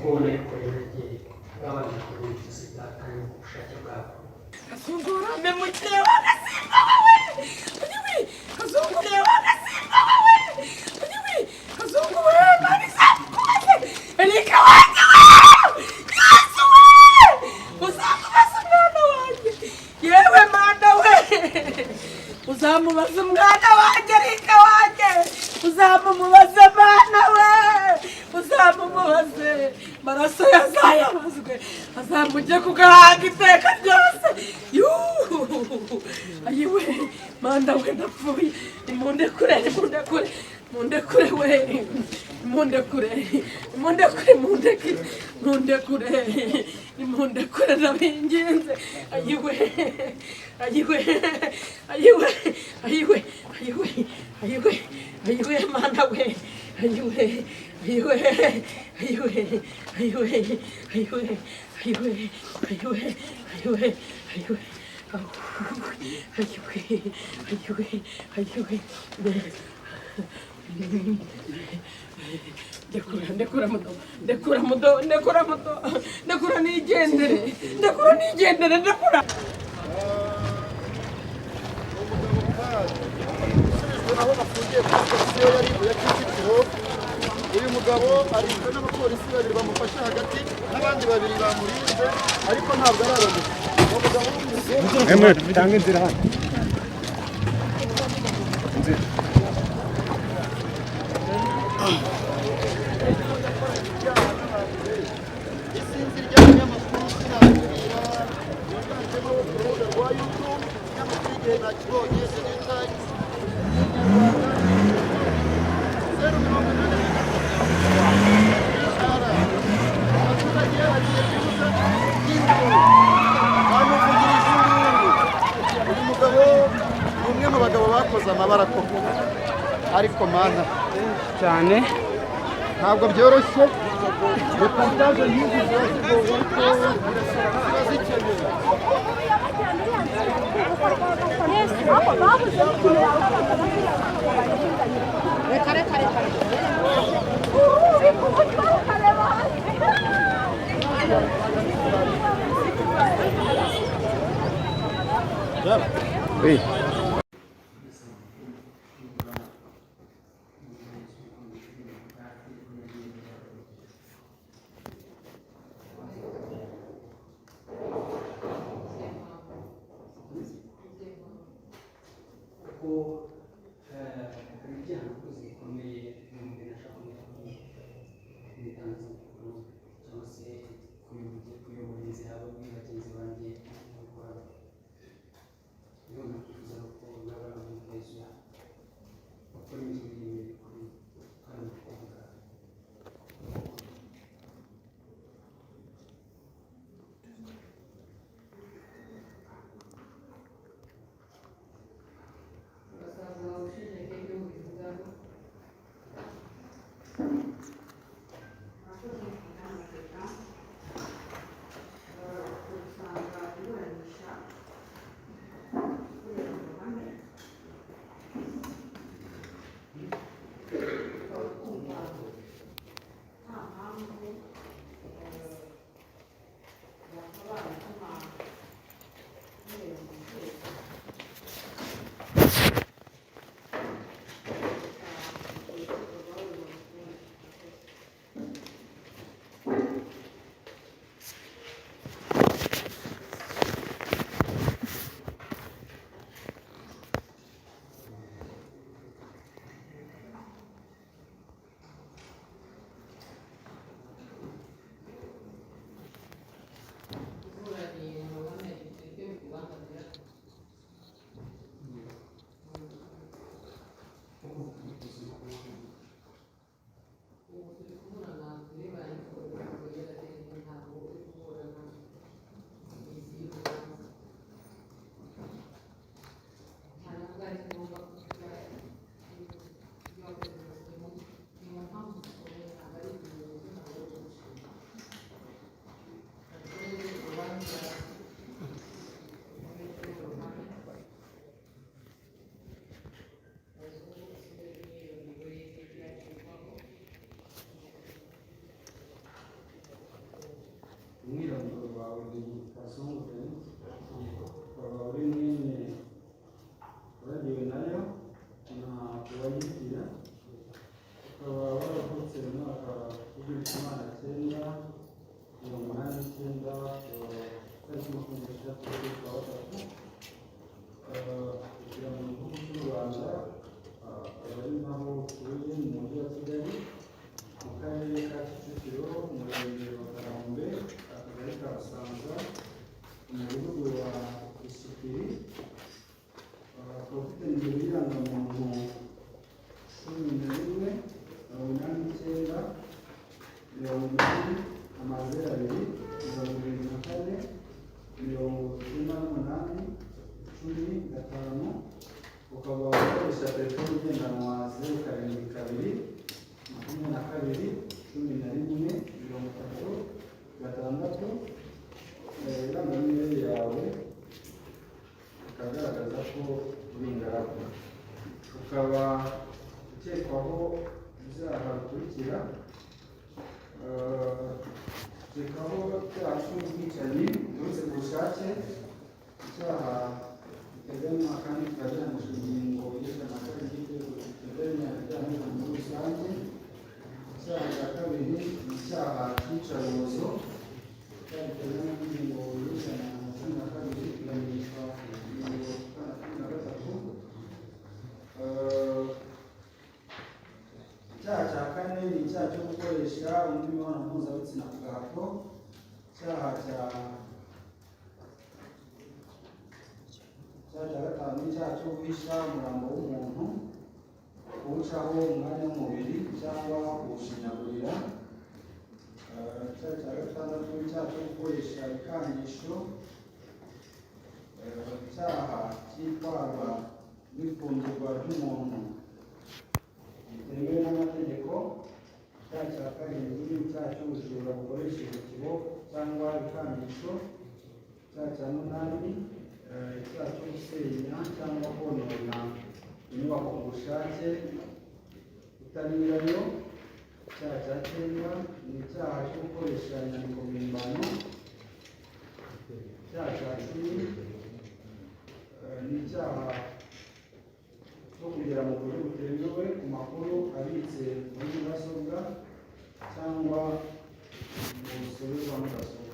kubona yuko rero igihe babanje kubona sida kandi ku bushake bwabo Kazungura memukire w'agasimba wawe anyiwi kazungure w'agasimba wawe anyiwi kazungure mani sakuze elika wanjye Yesu we uzamubaza umwana wanjye yewe mana we uzamubaza umwana wanjye elika wanjye uzamumubaza mana we uzamumubaze maraso yazayabazwe azamujye kugahanga iteka ryose ayiwe manda we ndapfuye imundekure we imundekure ndabinginze ayiwe manda we ndekura nigendere aho bafungiye kuri sitasiyo ya Ribu ya Kicukiro. Uyu mugabo arinzwe n'abapolisi babiri bamufashe hagati n'abandi babiri bamurinze ariko ntabwo ararabona. Uwo mugabo w'umuzungu bitanga inzira hano. isinzi ry'abanyamakuru sinabwira yatanzemo urubuga rwa YouTube n'amakuru igihe nakibonye Anytime umwe mu bagabo bakoze amabara koko ariko mana cyane ntabwo byoroshye reportage nk'izi ziba zikenewe Oui. umwirondoro wawe ni Kasongore, ukaba uri mwene uragiwe nayo na uwayigira, ukaba waravutse mu mwaka w'1989 tariki 23 kugira ngo igihugu cy'u Rwanda akaba ari naho utuye mu mujyi wa Kigali mu karere ka Kicukiro umurenge wa Kanombe akagari ka Busanza umudugudu wa Isukiri akaba ufite nimero y'irangamuntu 11 ukaba ukoresha telefoni igendanwa 07221136 irangamere yawe ikagaragaza ko uri ingaragu, ukaba ukekwaho ibyaha bikurikira ukekwaho icyaha cy'ubwicanyi buturutse ku bushake, icyaha giteganywa kandi kikaganisha ingingo y'ijana na kabiri y'Itegeko riteganya ibyaha muri rusange. Icyaha cya kabiri ni icyaha cy'iyicarubozo giteganywa n'ingingo y'ijana na cumi na kabiri iganisha ingingo ya 13. Icyaha cya kane ni icyaha cyo gukoresha undi mibonano mpuzabitsina ku gahato. Icyaha cya gatanu ni icyaha cyo guhisha umurambo w'umuntu, kuwucaho umwanya w'umubiri cyangwa kuwushinyagurira. Icyaha cya gatandatu ni icyaha cyo gukoresha ibikangisho. Icyaha cy'itwarwa n'ifungirwa ry'umuntu bitemewe n'amategeko. Icyaha cya karindwi ni icyaha cy'ubujura bukoresheje ikiboko cyangwa ibikangisho. Icyaha cya munani icyaha cyo gusenya cyangwa konona inyubako ku bushake utari nyirayo. Icyaha cya cyenda ni icyaha cyo gukoresha inyandiko mpimbano. Icyaha cya cumi ni icyaha cyo kugera mu buryo butemewe ku makuru abitse muri mudasobwa cyangwa mu rusobe rwa mudasobwa.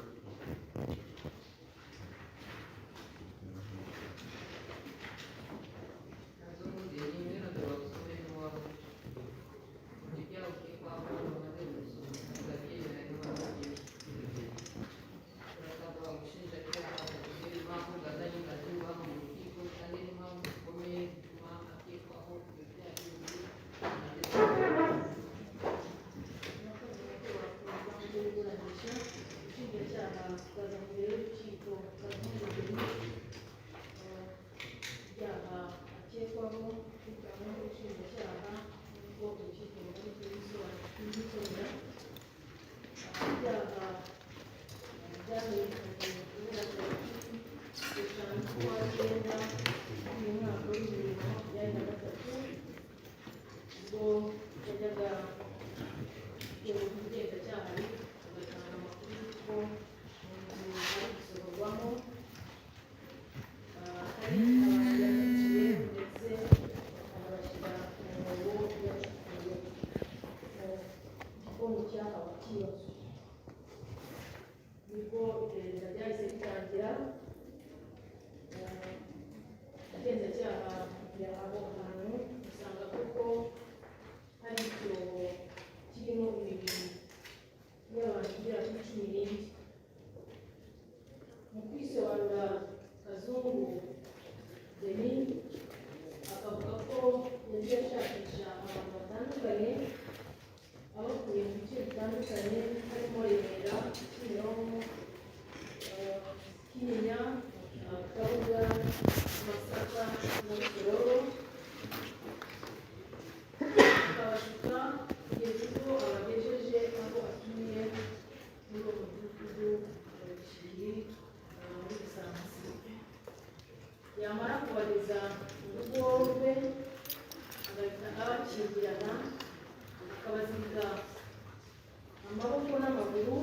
yamara kubageza mu rugo rwe agahita abakingirana akabazirika amaboko n'amaguru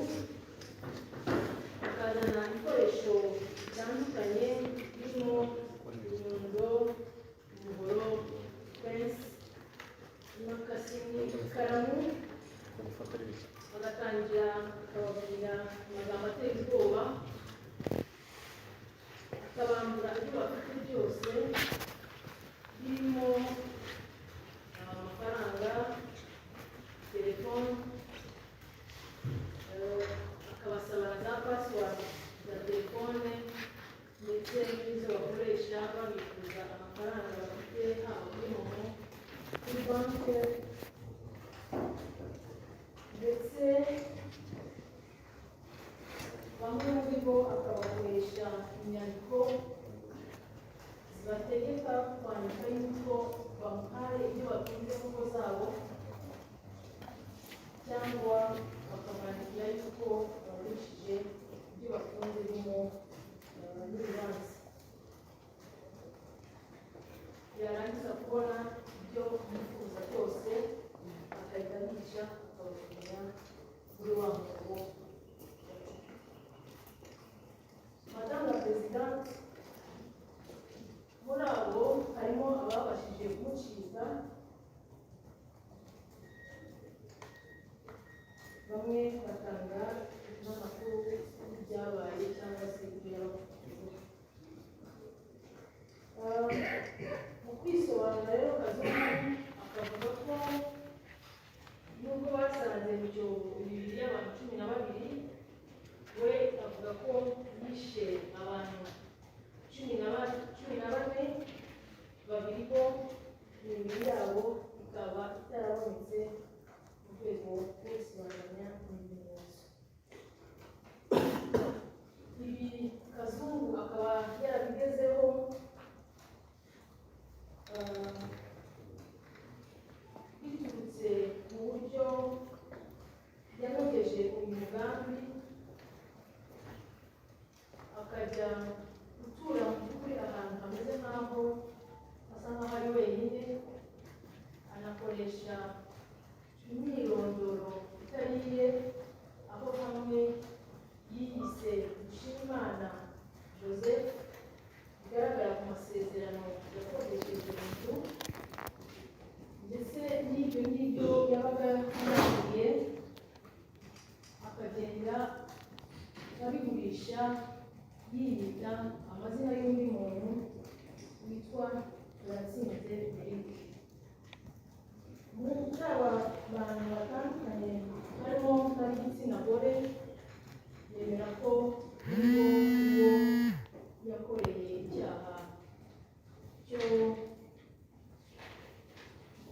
ndetse n'izo bakoresha babikuza amafaranga bafite haba kuri momo, kuri banki, ndetse bamwe muri bo akabakoresha inyandiko zibategeka kwandika yuko bamuhaye ibyo batunze mu ngo zabo, cyangwa bakamwandikira yuko bagurishije ibyo batunze birimo n'urubanza. Yarangiza kubona ibyo yifuza byose agahita yica akabajugunya kuri wa mugabo. Madame la Présidente, muri abo harimo ababashije kumucika, bamwe batanga n'amakuru y'ibyabaye cyangwa se ibyo yabavuzeho. Mu kwisobanura rero Kazungu akavuga ko nubwo basanze mu cyobo imibiri y'abantu 12, we avuga ko yishe abantu 14, babiri bo imibiri yabo ikaba itarabonetse mu rwego rwo gusobanuranya ibimenyetso. Ibi Kazungu akaba yarabigezeho biturutse mu buryo yanogeje uyu mugambi, akajya gutura mu by'ukuri ahantu hameze nk'aho asa nk'aho ari wenyine, anakoresha imyirondoro itari iye, aho hamwe yiyise Dushimimana Joseph bigaragara ku masezerano yakodesheje inzu, ndetse n'ibyo ngibyo yabaga yananiye akagenda abigurisha yiyita amazina y'undi muntu witwa Turatsinze Eric. Muri aba bantu batandukanye harimo n'ab'igitsina gore, yemera ko uwo yakoreye icyaha cyo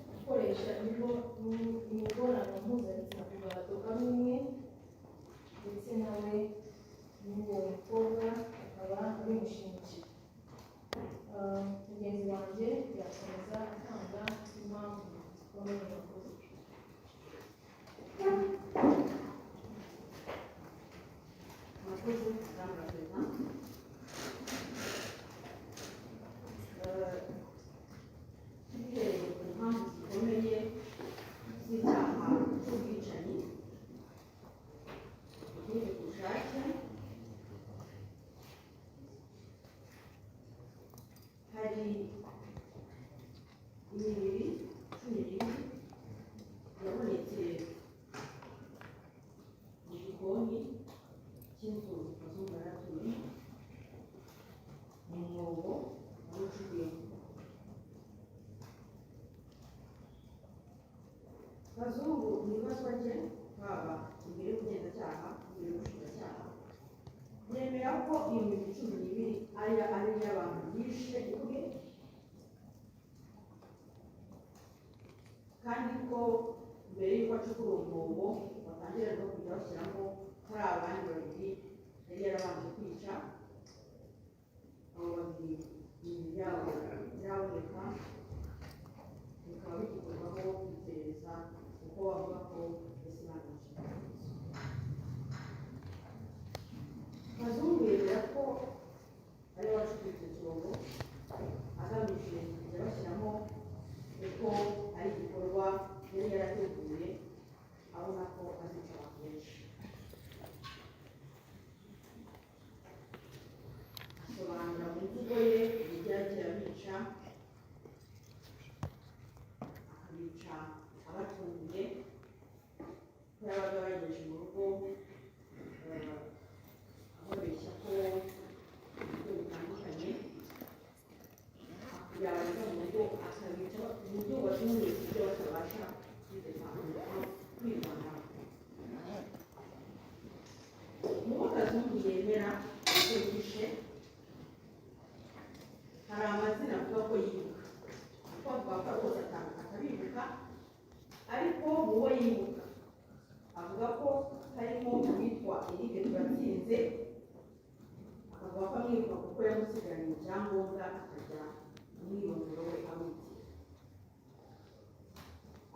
gukoresha imibonano mpuzabitsina ku gahato kamwe, ndetse nawe n'uwo mukobwa akaba abimushingiye. Mugenzi wanjye yakomeza atanga impamvu zikomeye yakoze. Murakoze Madame la Présidente. Tugihereye ku mpamvu zikomeye z'icyaha cy'ubwicanyi butewe ku bushake, hari imibiri 12 yabonetse mu gikoni cy'inzu Kazungu yari atuye, mu mwobo wari ucukuyemo. Kazungu mu ibazwa rye, haba imbere y'ubugenzacyaha, imbere y'ubushinjacyaha, yemera ko iyo mibiri 12 ari iy'abantu yishe ubwe, kandi ko mbere y'uko acukura uwo mwobo batangira no kujya bashyiramo hari abandi babiri yari yarabanje kwica. Abo babiri imibiri yabo iraboneka, bikaba bigikorwaho iperereza kuko bavuga ko yasibanije. Kazungu yemera ko ari wacukuye icyo cyobo agamije kujya bashyiramo uko ari igikorwa yari yarateguye, abona ko azica abantu benshi. Asobanura mu mvugo ye uburyo yagiye abica, akabica abatunguye, ko yabaga bagejeje mu rugo ababeshya ko ibyo bitandukanye, yabaza mu rugo akabica mu buryo batumye ibyo batabasha kwirwanaho. Mu bo Kazungu yemera ko yishe, Eric Turatsinze akavuga ko amwibuka kuko yamusigaranye icyangombwa akajya umwirondoro we amwitira.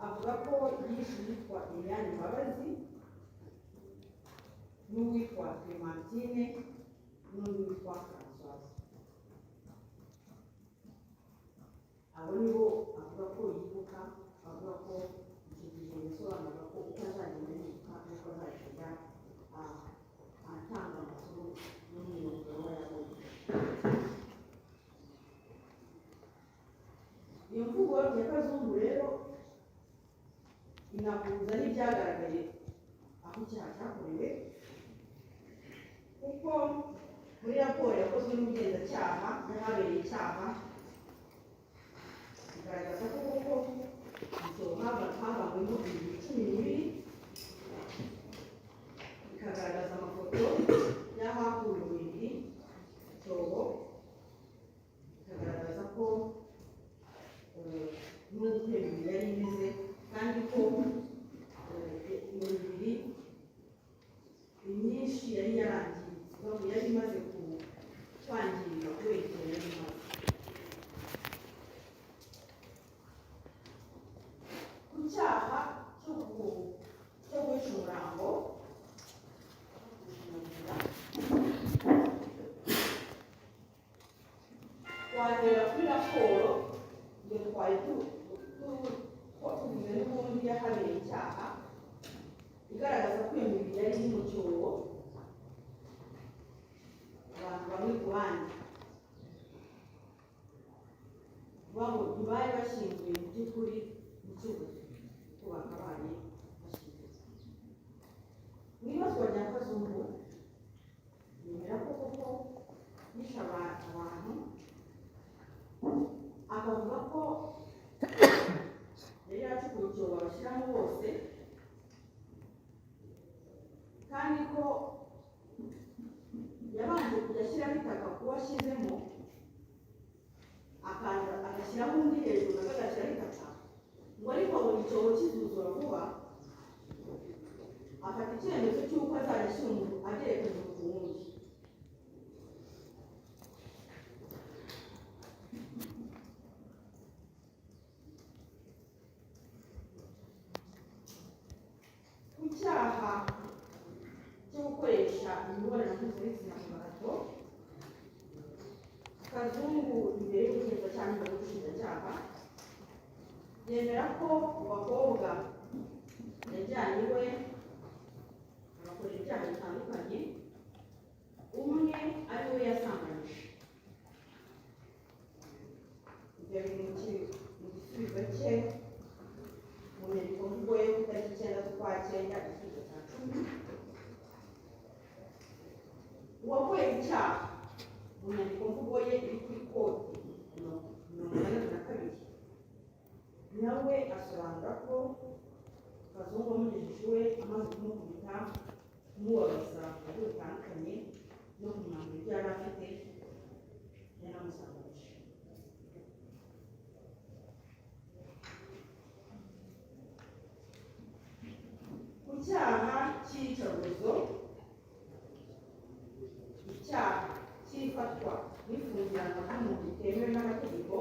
Avuga ko yishe uwitwa Eliane Mbabazi n'uwitwa Clementine n'undi witwa Françoise. Abo nibo avuga ko yibuka, avuga ko icyo gihe yasobanuraga ko uko azagenda yibuka n'uko azagenda atanga amakuru n'umwirondoro we yabonye. Iyo mvugo ya Kazungu rero inahuza n'ibyagaragaye aho icyaha cyakorewe, kuko muri raporo yakozwe n'ubugenzacyaha y'ahabereye icyaha igaragaza ko koko havanyweho ibintu 12, ikagaragaza amafoto y'ahakuwe umubiri icyobo, ikagaragaza ko n'uko imibiri yari imeze kandi ko imibiri imyinshi yari yarangiritse, yari imaze kwangirika kubera igihe yari imaze. Ku cyaha cyo kwica umurambo wahera kuri raporo iyo twari tuvuze n'ubundi yahabereye icyaha igaragaza ko iyo mibiri yari iri mu cyobo, abantu bamwe ku bandi ntibari bashyinguye mu by'ukuri mu cyuho kuko bakabaye bashyinguye. Mu ibazwa rya Kazungu yemera ko koko yishe abantu, akavuga ko yari yacukuye icyobo bashyiramo bose, kandi ko yabanje kujya ashyiraho itaka kuko ashyizemo agashyiraho undi hejuru nawe agashyiraho itaka, ngo ariko abona icyobo kizuzura vuba afata icyemezo cy'uko azajya ashyira umuntu agerekeje ku wundi. Ku cyaha cyo gukoresha imibonano mpuzabitsina ku gahato, Kazungu imbere y'ubugenzacyaha n'imbere y'ubushinjacyaha yemera ko mu bakobwa yajyanye iwe agakorera ibyaha bitandukanye, umwe ari we yasambanyije. Ibyo biri mu gisubizo cye mu nyandiko mvugo yo ku itariki 9 z'ukwa 9 igisubizo cya 10. Uwakoze icyaha mu nyandiko mvugo ye iri kuri kode 82 nawe asobanura ko Kazungu wamugejeje iwe amaze kumukubita, kumubabaza mu buryo butandukanye no kumwambura ibyo yari afite yanamusambanyije. Ku cyaha cy'iyicarubozo, icyaha cy'ifatwa n'ifungirana ry'umuntu bitemewe n'amategeko,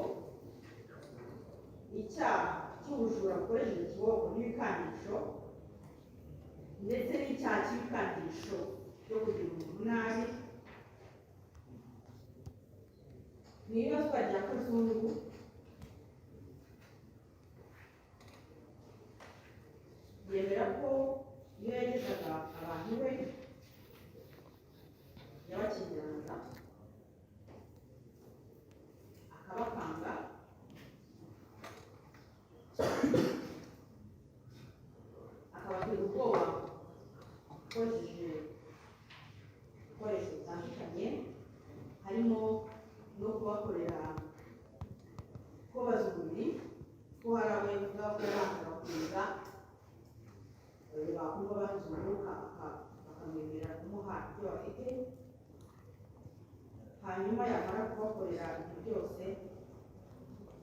icyaha cy'ubujura bukoresheje ikiboko n'ibikandisho, ndetse n'icyaha cy'ibikandisho cyo kugira umuntu nabi, mu ibazwa rya Kazungu yemera ko iyo yagezaga abantu be yabakingiranaga akabakanga, akabatera ubwoba akoresheje ibikoresho bitandukanye, harimo no kubakorera kubaza umubiri ko hari abo yavuga ko yabanza kuza bakumva bahize umwuka bakamwemerera kumuha ibyo bafite, hanyuma yamara kubakorera ibyo byose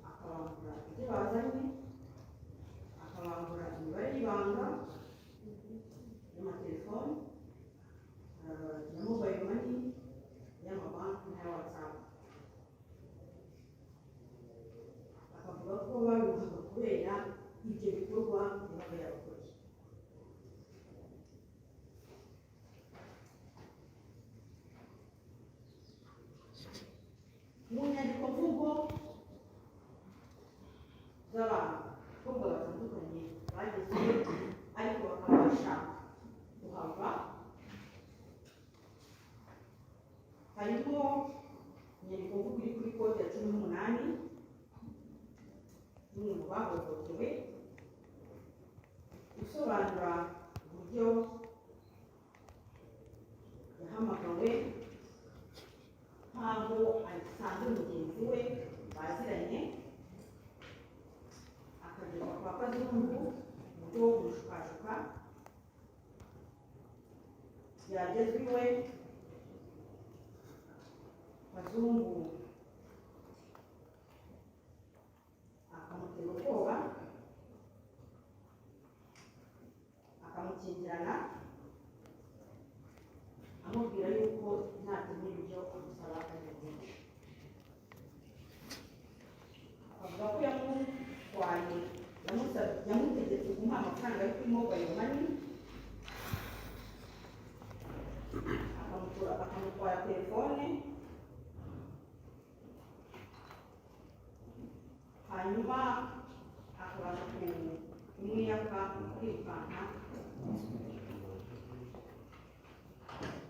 akabambura ibyo bazanye, akabambura imibare y'ibanga y'amatelefoni, harimo inyandiko mvugo iri kuri kode ya 18 n'umwe mu bahohotewe isobanura uburyo yahamagawe nk'aho asanze mugenzi we baziranye akagezwa kwa Kazungu mu buryo bwo kumushukashuka yagezwe iwe Kazungu akamutera ubwoba akamukingirana amubwira yuko ntatemera ibyo amusaba akagenda avuga ko yamutwaye yamutegetse kumuha amafaranga yo kuri mobile money akamutwara telefone hanyuma akabasha kumwiyaka kwirukanka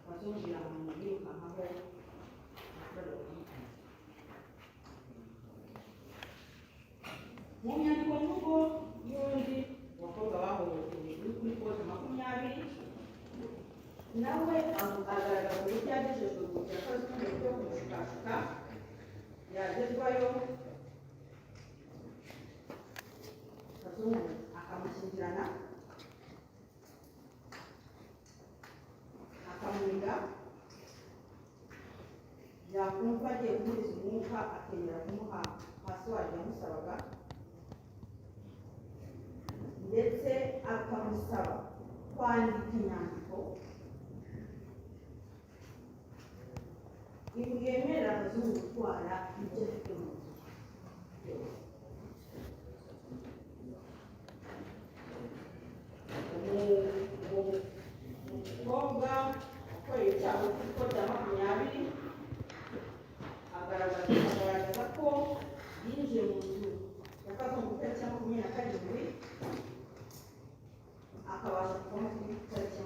bazumvira mu yirukankaho mu nyandiko mvugo y'undi bakobwa bahohotewe uri kuri kode 20 nawe agaragaza uburyo yagejejwe ku yakoze uburyo bwo kumushukashuka yagezwayo Kazungu akamushyingirana akamurinda yakumva agiye guhuriza umwuka akemera kumuha pasiwadi yamusabaga ndetse akamusaba kwandika inyandiko imwemerera Kazungu gutwara ibyo afite mu nzu umukobwa ukoreye icyaha kuko cya 20 agaragaza ko yinjiye mu nzu ya Kazungu ku itariki ya 27 akabasha kuvamo ku itariki ya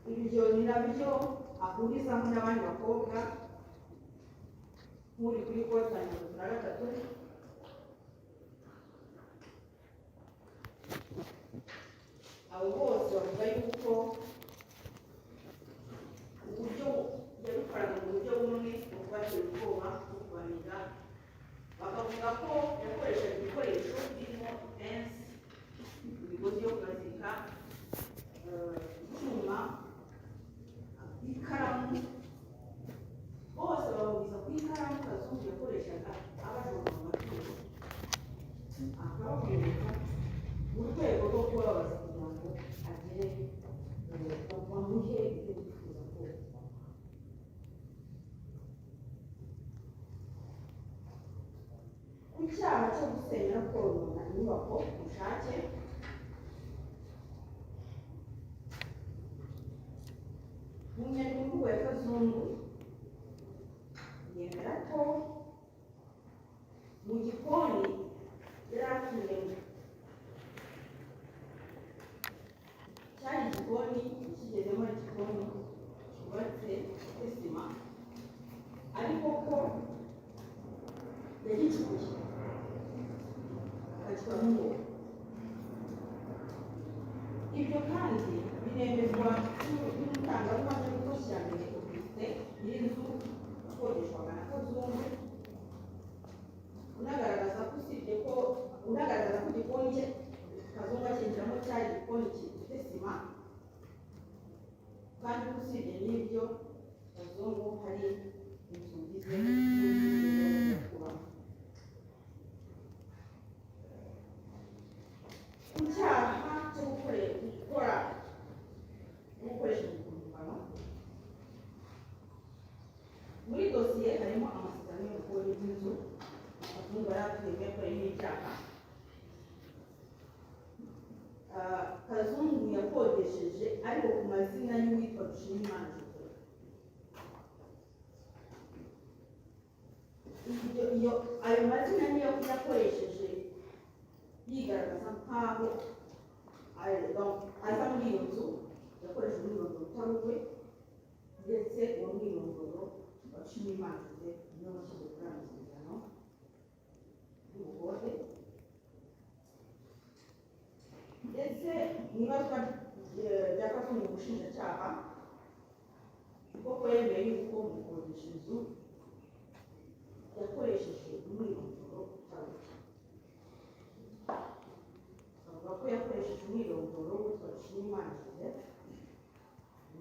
28 ibyo ni nabyo ahurizaho n'abandi bakobwa nk'uri kuri kode ya 3 abo bose bavuga yuko uburyo yabikoraga mu buryo bumwe mu kubatera ubwoba no kubanira bakavuga ko yakoreshaga ibikoresho birimo ipensi imigozi yo kurazirika icyuma ikaramu bose bahuriza ku ikaramu Kazungu yakoreshaga abajura mu matungo akabakoresha mu rwego rwo kubabaza kugira ngo agere bamuhe ibyo bifuza ko ku cyaha cyo gusenya no konona inyubako ku bushake mu nyandiko mvugo ya Kazungu yemera ko mu gikoni yari atuyemo cyari igikoni kigezemo igikoni cyubatse sima ariko ko yagicukuye akakibamo umwobo ibyo kandi biremezwa n'umutangabuhamya w'ubushyirangire Augustin nyir'inzu akodeshwaga na Kazungu unagaragaza ko igikoni cye Kazungu akinjiramo cyari igikoni gifite sima kandi usibye n'ibyo Kazungu hari inzugi ze kubamo icyaha cyo gukoresha umukunguano muri dosiye harimo amasezerano y'umukuru w'inzu Kazungu yari atuye yakoreye n'icyaha Kazungu yakodesheje ariko ku mazina y'uwitwa Dushimimana ayo mazina niyo yakoresheje yigaragaza nk'aho aza muri iyo nzu yakoresha umwirondoro utari uwe ndetse uwo mwirondoro washimimanize niyo washyize kuri aya masezerano y'ubukode ndetse n'ibazwa ryakozwe mu bushinjacyaha kuko yemeye yuko umukodesha inzu yakoresheje umwirondoro utari uwe. Avuga ko yakoresheje umwirondoro witwa Dushimimana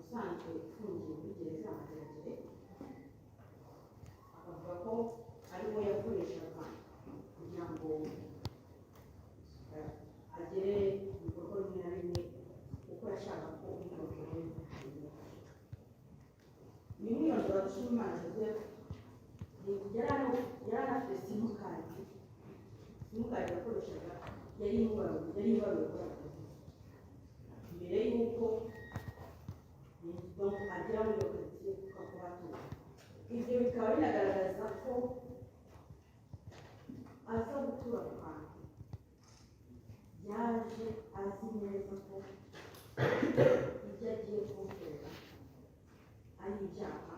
usanzwe ufungiye muri gereza ya Mageragere, akavuga ko ariwo yakoreshaga kugira ngo agere ku bikorwa bimwe na bimwe kuko yashaka ko umwirondoro we ni umwirondoro wa Dushimimana Joseph. Yari anafite simukadi yakoreshaga yari ibaruwe kuri akazi mbere y'uko agera muri iyo karitsiye kuko kuhatura. Ibyo bikaba binagaragaza ko aza gutura ku hantu yaje azi neza ko ibyo agiye kukorera ari ibyaha,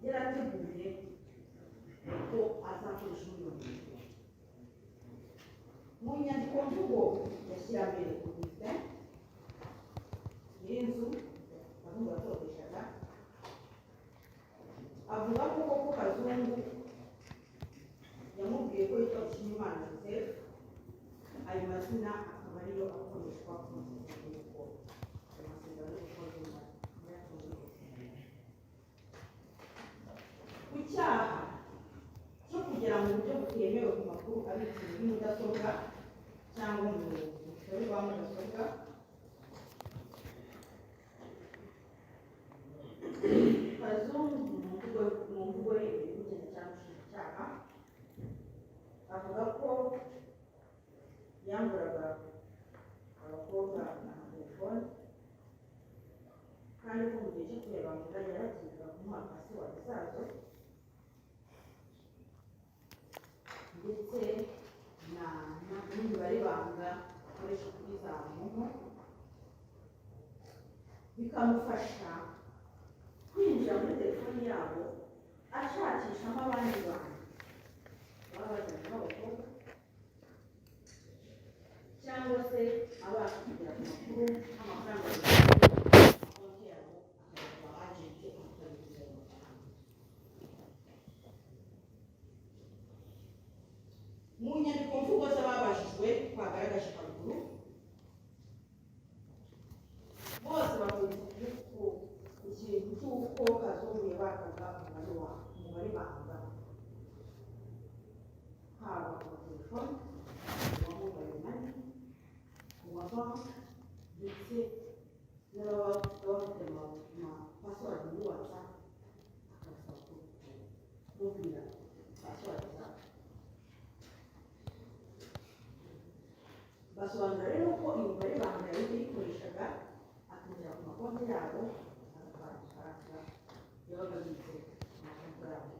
yarateguye ko azakoresha umwirondoro. Mu nyandiko mvugo yashyira mbere komite y'inzu abumva akodeshaga, avuga ko koko Kazungu yamubwiye ko yitwa Dushimimana Joseph, ayo mazina akaba ariyo akoreshwa ku masezerano y'ubukode. Ayo masezerano y'ubukode ku cyaha cyo kugera mu buryo butemewe ku makuru abitse muri mudasobwa cyangwa mu rutare rwa mudasobwa, Kazungu mu mvugo ye y'ubugenzacyaha n'ubushinjacyaha avuga ko yamburaga abakobwa amatelefone kandi ko mu gihe cyo kureba ngo yaragiye kumuha pasiwadi zazo ndetse n'imibare banga akoresha kuri za momo, bikamufasha kwinjira muri telefoni yabo ashakishamo abandi bantu baba bagenda b'abakobwa cyangwa se abasha kugera ku makuru n'amafaranga konti yabo akaba agenti akabigira mu nyandiko mvugo z'ababajijwe twagaragaje haruguru, bose bavuze ikintu cy'uko Kazungu yabakaga umubare banga haba ku matelefoni, ku mobile money, ku mabanki ndetse n'ababa bafite amapasiwadi muri WhatsApp akabasaba kumubwira pasiwadi zabo. Basobanura rero ko imibare banga yari yikoreshaga akagera ku makonti yabo agatwara amafaranga yabaga abitse ku makonti yabo.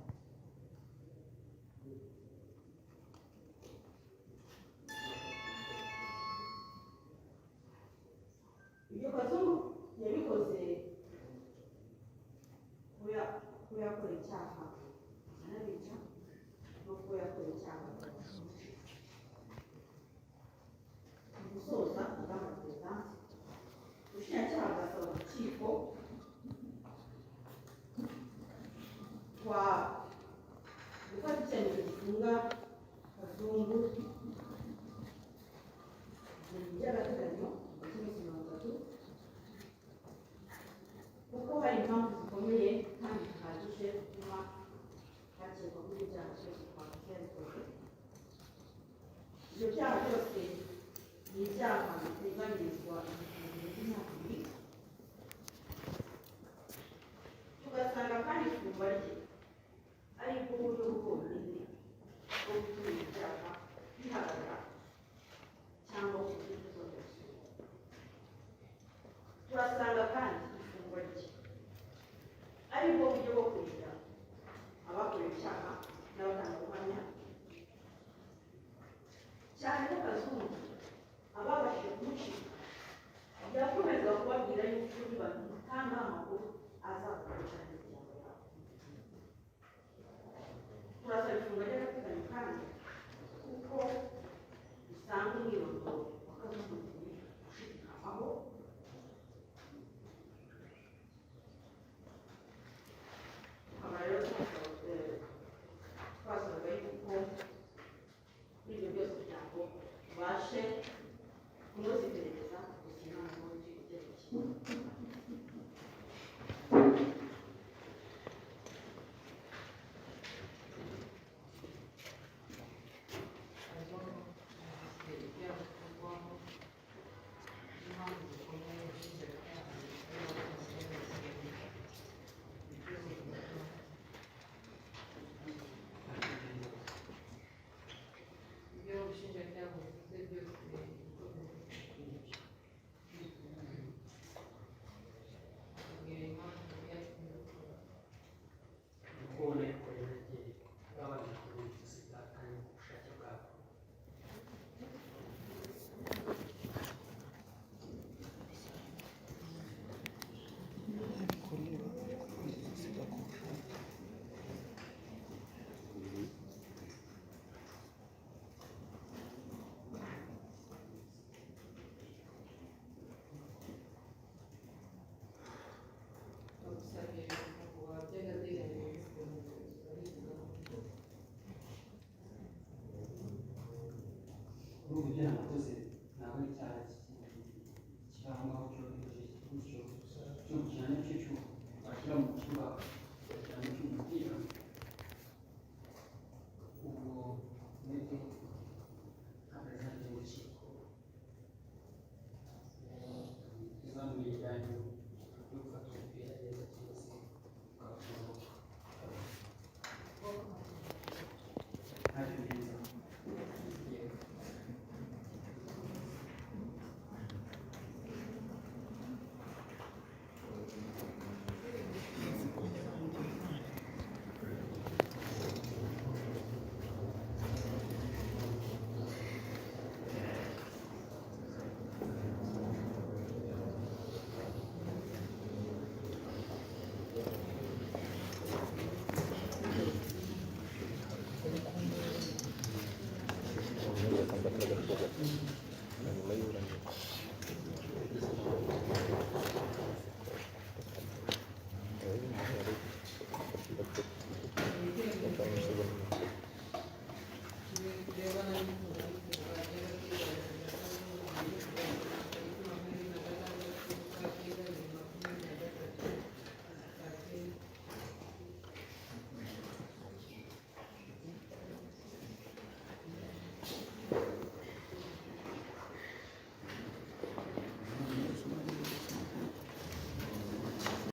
Ibyo Kazungu yabikoze ko yakoreye icyaha anabica no ko yakoreye icyaha gusoza ingamba perezidansi. Ubushinjacyaha bwasaba urukiko gufata icyemezo gifunga Kazungu by'agateganyo cy'iminsi 30 kuko hari impamvu zikomeye kandi zihagije zituma hakekwa kuri ibyaha byose twavuze yabikoze. Ibyo byaha byose ni ibyaha biteganyirizwa igifungo cy'imyaka 2, tugasanga kandi ifungwa rye ari bwo buryo bwonyine bwo gutuma ibyaha bihagarara cyangwa kubyitondera. Turasanga kandi ifungwa rye ari bwo buryo bwo kurinda abakorewe icyaha n'abatangabuhamya, cyane ko Kazungu ababashije kumucika yakomeza kubabwira cyangwa amakuru azakoresha imiryango yawe. Turasaba ifunga ry'agateganyo kandi kuko usanga umwirondoro wa Kazungu ushidikanywaho, tukaba rero twasabaga yuko muri ibyo byose kugira ngo tubashe kunoza iperereza gushyira mu buryo bwerekeye. Impamvu